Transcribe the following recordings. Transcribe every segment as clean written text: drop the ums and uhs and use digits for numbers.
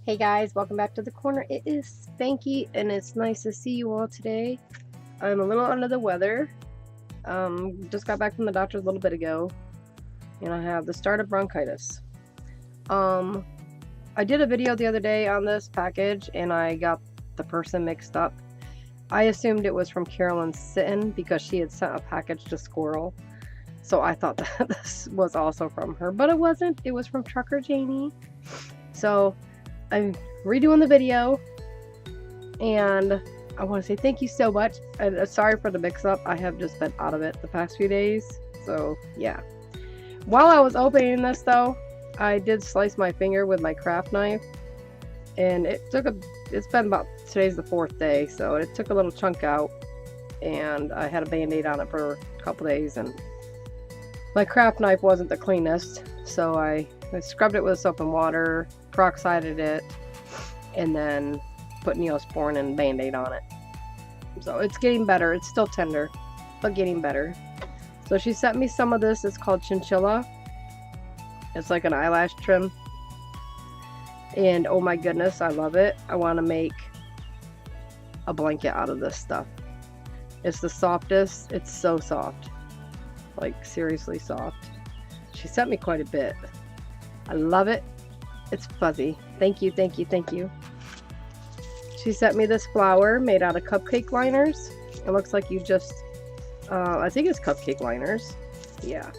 Hey guys, welcome back to the corner. It is Spanky and it's nice to see you all today. I'm a little under the weather. Just got back from the doctor a little bit ago and I have the start of bronchitis. I did a video the other day on this package and I got the person mixed up. I assumed it was from Carolyn Sitton because she had sent a package to Squirrel. So I thought that this was also from her, but it wasn't. It was from Trucker Janie. So I'm redoing the video and I want to say thank you so much and sorry for the mix-up. I have just been out of it the past few days, so yeah. While I was opening this though, I did slice my finger with my craft knife and it's been about, today's the 4th day, so it took a little chunk out and I had a band-aid on it for a couple days and my craft knife wasn't the cleanest, so I scrubbed it with soap and water, peroxided it, and then put Neosporin and Band-Aid on it. So it's getting better. It's still tender, but getting better. So she sent me some of this. It's called Chinchilla. It's like an eyelash trim. And oh my goodness, I love it. I want to make a blanket out of this stuff. It's the softest. It's so soft. Like seriously soft. She sent me quite a bit. I love it. It's fuzzy. Thank you, thank you, thank you. She sent me this flower made out of cupcake liners. It looks like you just, I think it's cupcake liners. Yeah.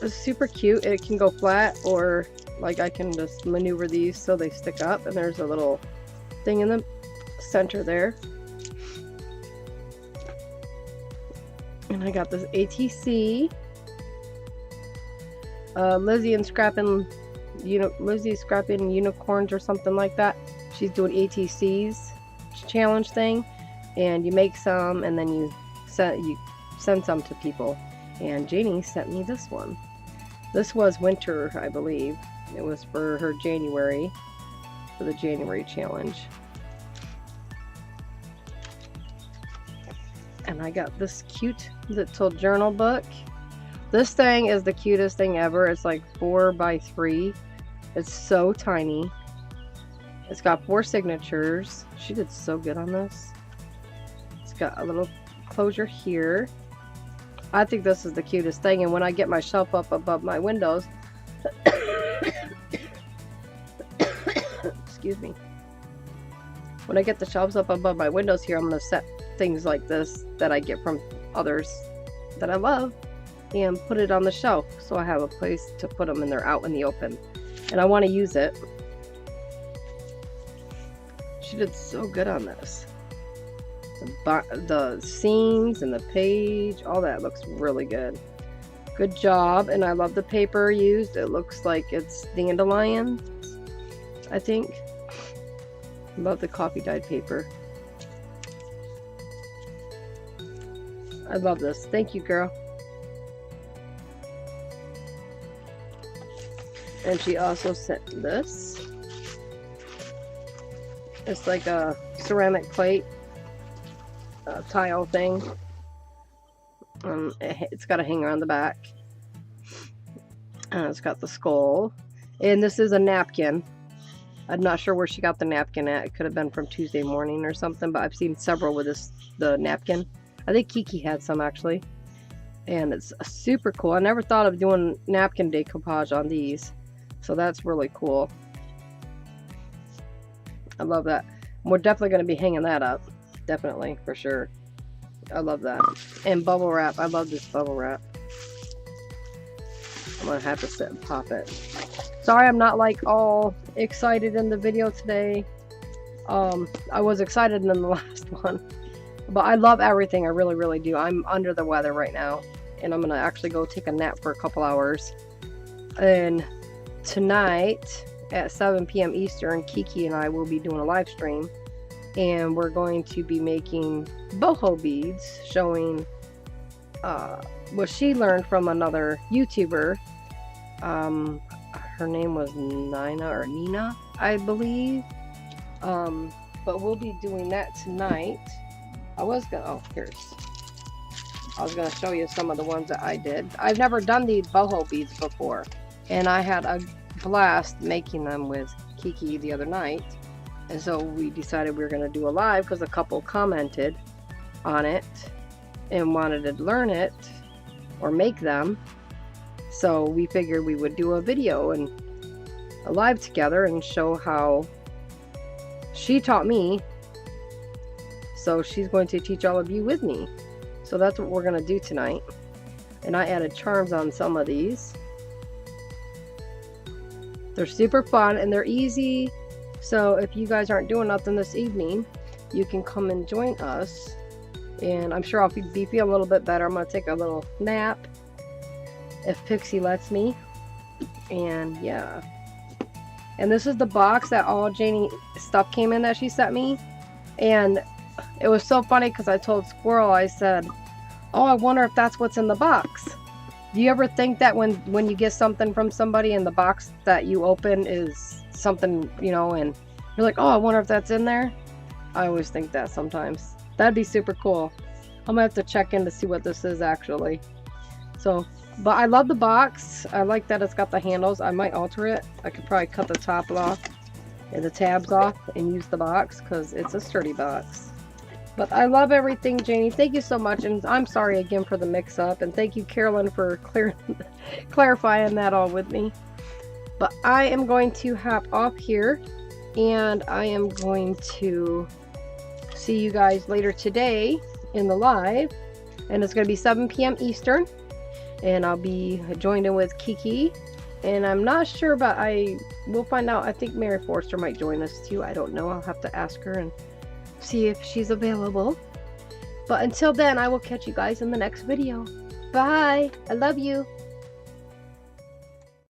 It's super cute. It can go flat or like I can just maneuver these so they stick up. And there's a little thing in the center there. And I got this ATC. Lizzie Scrapping Unicorns or something like that. She's doing ATC's challenge thing, and you make some and then you send some to people. And Janie sent me this one. This was winter, I believe. It was for her January, for the January challenge. And I got this cute little journal book. This thing is the cutest thing ever. It's like 4 by 3. It's so tiny. It's got 4 signatures. She did so good on this. It's got a little closure here. I think this is the cutest thing. And when I get my shelf up above my windows, excuse me. When I get the shelves up above my windows here, I'm going to set things like this that I get from others that I love and put it on the shelf so I have a place to put them and they're out in the open and I want to use it. She did so good on this. The seams and the page, all that looks really good. Good job. And I love the paper used. It looks like it's dandelion, I think. Love the coffee dyed paper. I love this. Thank you, girl. And she also sent this. It's like a ceramic plate tile thing. It's got a hanger on the back. And it's got the skull. And this is a napkin. I'm not sure where she got the napkin at. It could have been from Tuesday morning or something, but I've seen several with the napkin. I think Kiki had some actually. And it's super cool. I never thought of doing napkin decoupage on these. So that's really cool. I love that. We're definitely going to be hanging that up. Definitely, for sure. I love that. And bubble wrap. I love this bubble wrap. I'm going to have to sit and pop it. Sorry I'm not like all excited in the video today. I was excited in the last one. But I love everything. I really, really do. I'm under the weather right now. And I'm going to actually go take a nap for a couple hours. And tonight at 7 p.m. Eastern, Kiki and I will be doing a live stream. And we're going to be making boho beads showing what she learned from another YouTuber. Her name was Nina, I believe. But we'll be doing that tonight. I was gonna show you some of the ones that I did. I've never done these boho beads before, and I had a blast making them with Kiki the other night. And so we decided we were going to do a live because a couple commented on it and wanted to learn it or make them. So we figured we would do a video and a live together and show how she taught me. So she's going to teach all of you with me. So that's what we're going to do tonight. And I added charms on some of these. They're super fun and they're easy. So if you guys aren't doing nothing this evening, you can come and join us. And I'm sure I'll be feeling a little bit better. I'm going to take a little nap if Pixie lets me. And yeah. And this is the box that all Janie stuff came in that she sent me. And it was so funny because I told Squirrel, I said, oh, I wonder if that's what's in the box. Do you ever think that when you get something from somebody and the box that you open is something, you know, and you're like, oh, I wonder if that's in there? I always think that sometimes. That'd be super cool. I'm gonna have to check in to see what this is actually. So, but I love the box. I like that it's got the handles. I might alter it. I could probably cut the top off and the tabs off and use the box because it's a sturdy box. But I love everything, Janie. Thank you so much. And I'm sorry again for the mix-up. And thank you, Carolyn, for clarifying that all with me. But I am going to hop off here. And I am going to see you guys later today in the live. And it's going to be 7 p.m. Eastern. And I'll be joined in with Kiki. And I'm not sure, but we'll find out. I think Mary Forster might join us too. I don't know. I'll have to ask her and see if she's available. But until then, I will catch you guys in the next video. Bye. I love you.